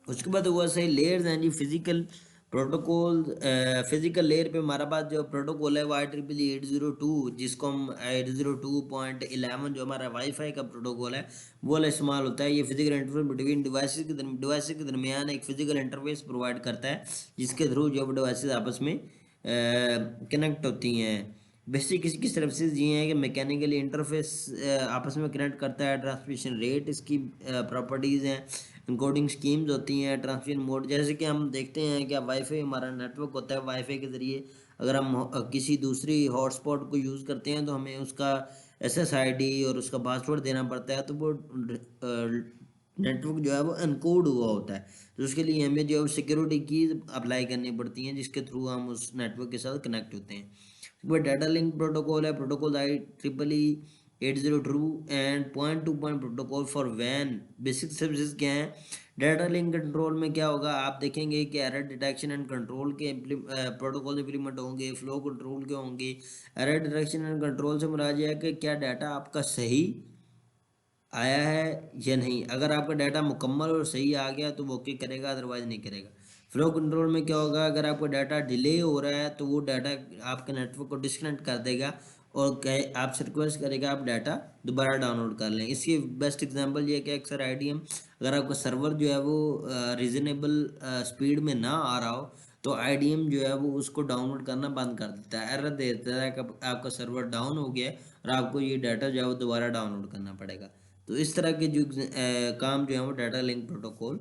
उसके बाद हुआ सही लेयर्स हैं जी, फिजिकल प्रोटोकॉल। फिजिकल लेयर पे हमारा पास जो प्रोटोकॉल है वो IEEE 802, जिसको हम 802.11 जो हमारा वाईफाई का प्रोटोकॉल है वो वाला इस्तेमाल होता है। ये फिजिकल इंटरफेस बिटवीन डिवाइसेस के दरमियान एक फिजिकल इंटरफेस प्रोवाइड करता है, जिसके थ्रू जो डिवाइसेस आपस में कनेक्ट होती हैं। बेसिक इसकी सर्विसेज ये हैं कि मैकेनिकली इंटरफेस आपस में कनेक्ट करता है, ट्रांसमिशन रेट इसकी प्रॉपर्टीज़ हैं, इनकोडिंग स्कीम्स होती हैं, ट्रांसमिशन मोड। जैसे कि हम देखते हैं कि वाईफाई हमारा नेटवर्क होता है, वाईफाई के ज़रिए अगर हम किसी दूसरी हॉटस्पॉट को यूज़ करते हैं तो हमें उसका SSID और उसका पासवर्ड देना पड़ता है, तो वो नेटवर्क जो है वो अनकोड हुआ होता है। तो उसके लिए हमें जो है सिक्योरिटी कीज अप्लाई करनी पड़ती हैं, जिसके थ्रू हम उस नेटवर्क के साथ कनेक्ट होते हैं। वो डाटा लिंक प्रोटोकॉल है, protocol IEEE 802 and point to point protocol for वैन। बेसिक सर्विसेज क्या हैं? डाटा लिंक कंट्रोल में क्या होगा, आप देखेंगे कि एरर डिटेक्शन एंड कंट्रोल के प्रोटोकॉल इंप्लीमेंट होंगे, फ्लो कंट्रोल के होंगे। एरर डिटेक्शन एंड कंट्रोल से मुराद है कि क्या डाटा आपका सही आया है या नहीं। अगर आपका डाटा मुकम्मल और सही आ गया तो वो ओके करेगा, अदरवाइज नहीं करेगा। फ्लो कंट्रोल में क्या होगा, अगर आपका डाटा डिले हो रहा है तो वो डाटा आपके नेटवर्क को डिस्कनेक्ट कर देगा और कहे आपसे रिक्वेस्ट करेगा आप डाटा दोबारा डाउनलोड कर लें। इसकी बेस्ट एग्जांपल ये है कि अक्सर IDM, अगर आपका सर्वर जो है वो रीज़नेबल स्पीड में ना आ रहा हो तो IDM जो है वो उसको डाउनलोड करना बंद कर देता है, एरर दे देता है कि आपका सर्वर डाउन हो गया है और आपको ये डाटा जो है वो दोबारा डाउनलोड करना पड़ेगा। तो इस तरह के जो काम जो है वो डाटा लिंक प्रोटोकॉल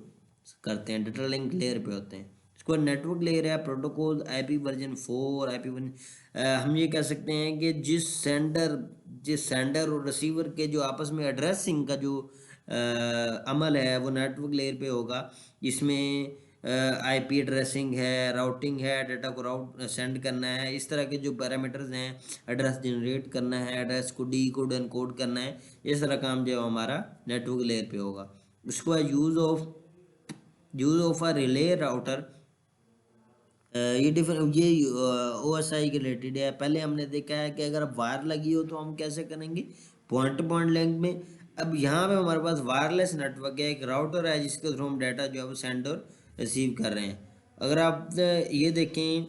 करते हैं, डाटा लिंक लेयर पे होते हैं। इसको नेटवर्क लेयर है, protocol IP version 4, IP version. हम ये कह सकते हैं कि जिस सेंडर और रिसीवर के जो आपस में एड्रेसिंग का जो अमल है वो नेटवर्क लेयर पे होगा, जिसमें IP एड्रेसिंग है, राउटिंग है, डाटा को राउट सेंड करना है, इस तरह के जो पैरामीटर्स हैं, एड्रेस जनरेट करना है, एड्रेस को डी कोड एनकोड करना है, ये सारा काम जो है हमारा नेटवर्क लेयर पे होगा। उसके बाद use of a relay router. ये डिफरेंट ये OSI के रिलेटेड है। पहले हमने देखा है कि अगर वायर लगी हो तो हम कैसे करेंगे, पॉइंट टू पॉइंट लिंक में। अब यहाँ पे हमारे पास वायरलेस नेटवर्क है, एक राउटर है जिसके थ्रू हम डाटा जो है वो सेंड और रिसीव कर रहे हैं। अगर आप ये देखें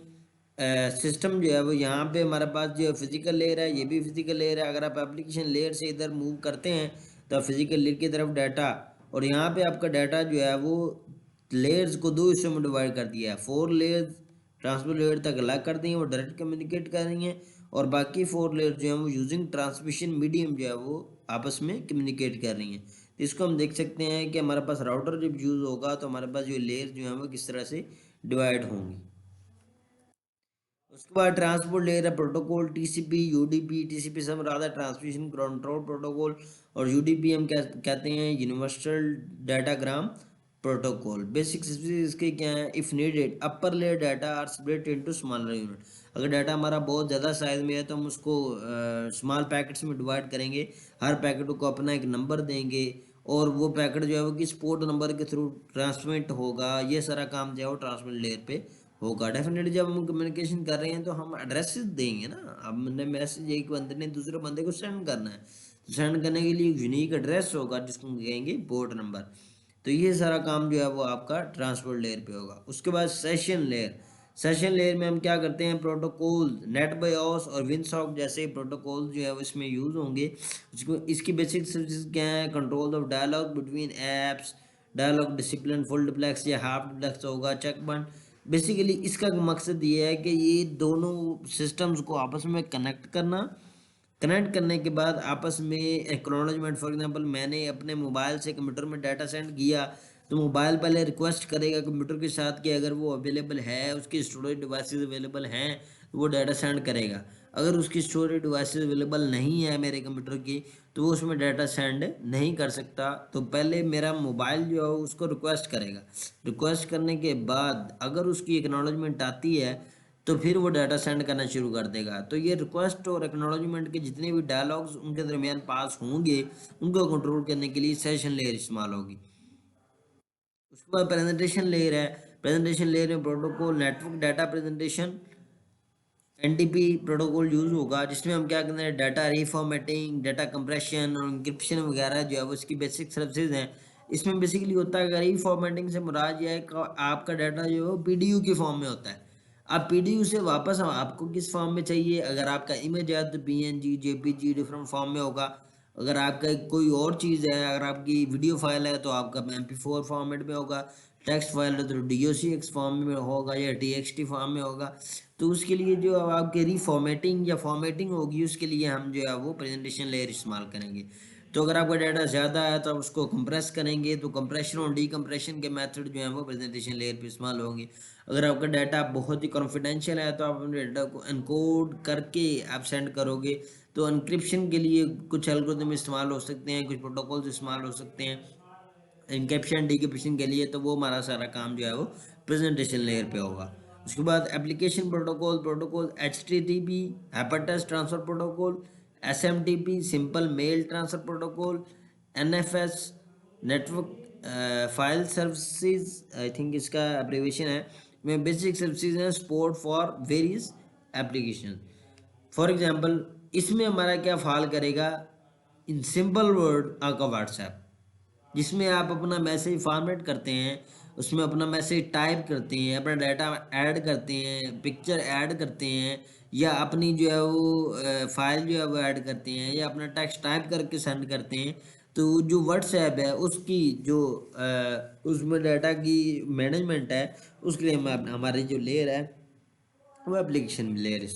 सिस्टम जो है वो यहाँ पे हमारे पास जो फिजिकल लेयर है, ये भी फिजिकल लेयर है। अगर आप एप्लीकेशन लेयर से इधर मूव करते हैं तो फिजिकल लेयर की तरफ डाटा, और यहाँ पे आपका डाटा जो है वो लेयर्स को दो हिस्सों में डिवाइड कर दिया है। 4 लेयर्स ट्रांसपोर्ट लेयर तक अलग कर दी हैं, वो डायरेक्ट कम्युनिकेट कर रही हैं, और बाकी 4 लेयर जो है वो यूजिंग ट्रांसमिशन मीडियम जो है वो आपस में कम्युनिकेट कर रही हैं। तो इसको हम देख सकते हैं कि हमारे पास राउटर जब यूज़ होगा तो हमारे पास जो लेयर जो है वो किस तरह से डिवाइड होंगी। उसके बाद ट्रांसपोर्ट लेयर है, प्रोटोकॉल TCP UDP। TCP से मुराद है ट्रांसमिशन कंट्रोल प्रोटोकॉल, और UDP हम कहते हैं यूनिवर्सल डाटाग्राम प्रोटोकॉल। बेसिक्स इसके क्या हैं, if needed upper layer data are split into smaller unit. अगर डाटा हमारा बहुत ज़्यादा साइज में है तो हम उसको स्मॉल पैकेट्स में डिवाइड करेंगे, हर पैकेट को अपना एक नंबर देंगे, और वो पैकेट जो है वो किस पोर्ट नंबर के थ्रू ट्रांसमिट होगा, ये सारा काम जो है वो ट्रांसमिट लेयर पे होगा। डेफिनेटली जब हम कम्युनिकेशन कर रहे हैं तो हम एड्रेस देंगे ना। अब मैंने मैसेज एक बंदे ने दूसरे बंदे को सेंड करना है, तो सेंड करने के लिए यूनिक एड्रेस होगा जिसको हम कहेंगे पोर्ट नंबर। तो ये सारा काम जो है वो आपका ट्रांसपोर्ट लेयर पे होगा। उसके बाद सेशन लेयर में हम क्या करते हैं, प्रोटोकॉल नेट बायोस और विंडसॉक जैसे प्रोटोकॉल जो है वो इसमें यूज़ होंगे। उसको इसकी बेसिक सर्विसेज क्या है, control of dialog between apps, dialog discipline full duplex या हाफ डुप्लेक्स होगा, चेक पॉइंट। बेसिकली इसका मकसद ये है कि ये दोनों सिस्टम्स को आपस में कनेक्ट करने के बाद आपस में एक्नॉलेजमेंट। फॉर एग्जांपल मैंने अपने मोबाइल से कंप्यूटर में डाटा सेंड किया, तो मोबाइल पहले रिक्वेस्ट करेगा कंप्यूटर के साथ कि अगर वो अवेलेबल है, उसकी स्टोरेज डिवाइसेस अवेलेबल हैं तो वो डाटा सेंड करेगा। अगर उसकी स्टोरेज डिवाइसेस अवेलेबल नहीं है मेरे कंप्यूटर की तो वो उसमें डाटा सेंड नहीं कर सकता। तो पहले मेरा मोबाइल जो है उसको रिक्वेस्ट करेगा, रिक्वेस्ट करने के बाद अगर उसकी एक्नॉलेजमेंट आती है तो फिर वो डाटा सेंड करना शुरू कर देगा। तो ये रिक्वेस्ट और एक्नॉलेजमेंट के जितने भी डायलॉग्स उनके दरमियान पास होंगे, उनको कंट्रोल करने के लिए सेशन लेयर इस्तेमाल होगी। उसके बाद प्रेजेंटेशन लेयर है। प्रेजेंटेशन लेयर में protocol network data presentation NTP protocol use होगा, जिसमें हम क्या करते हैं, डाटा रीफॉर्मेटिंग, डाटा कंप्रेशन और इंक्रिप्शन वगैरह जो है वो इसकी बेसिक सर्विसेज हैं। इसमें बेसिकली होता है, अगर रीफॉर्मेटिंग से मुराद ये है कि आपका डाटा जो है वो पीडीयू के फॉर्म में होता है। अब पीडीयू से वापस आपको किस फॉर्म में चाहिए, अगर आपका इमेज है तो पीएनजी, जेपीजी डिफरेंट फॉर्म में होगा। अगर आपका कोई और चीज़ है, अगर आपकी वीडियो फाइल है तो आपका MP4 फॉर्मेट में होगा, टेक्स्ट फाइल है तो DOCX फॉर्म में होगा या TXT फॉर्म में होगा। तो उसके लिए जो आपके रीफॉर्मेटिंग या फॉर्मेटिंग होगी, उसके लिए हम जो है वो प्रेजेंटेशन लेयर इस्तेमाल करेंगे। तो अगर आपका डाटा ज़्यादा है तो आप उसको कंप्रेस करेंगे, तो कंप्रेशन और डीकंप्रेशन के मेथड जो हैं वो प्रेजेंटेशन लेयर पे इस्तेमाल होंगे। अगर आपका डाटा बहुत ही कॉन्फिडेंशियल है तो आप अपने डाटा को एनकोड करके आप सेंड करोगे। तो एन्क्रिप्शन के लिए कुछ एल्गोरिदम इस्तेमाल हो सकते हैं, कुछ प्रोटोकॉल्स इस्तेमाल हो सकते हैं इनकेप्शन डिक्रिप्शन के लिए। तो वो हमारा सारा काम जो है वो प्रेजेंटेशन लेयर पे होगा। उसके बाद application protocol HTTP hypertext transfer protocol, SMTP simple mail transfer protocol, NFS network file services, I think इसका एब्रिविएशन है, में बेसिक सर्विसेज हैं support for various application. For example इसमें हमारा क्या फाल करेगा, इन सिंपल वर्ड आपका व्हाट्सएप, जिसमें आप अपना मैसेज फॉर्मेट करते हैं, उसमें अपना मैसेज टाइप करते हैं, अपना डाटा ऐड करते हैं, पिक्चर ऐड करते हैं, या अपनी जो है वो फाइल जो है वो ऐड करते हैं, या अपना टेक्स्ट टाइप करके सेंड करते हैं। तो जो व्हाट्सएप है उसकी जो उसमें डाटा की मैनेजमेंट है, उसके लिए हमारी जो लेयर है वो एप्लीकेशन लेयर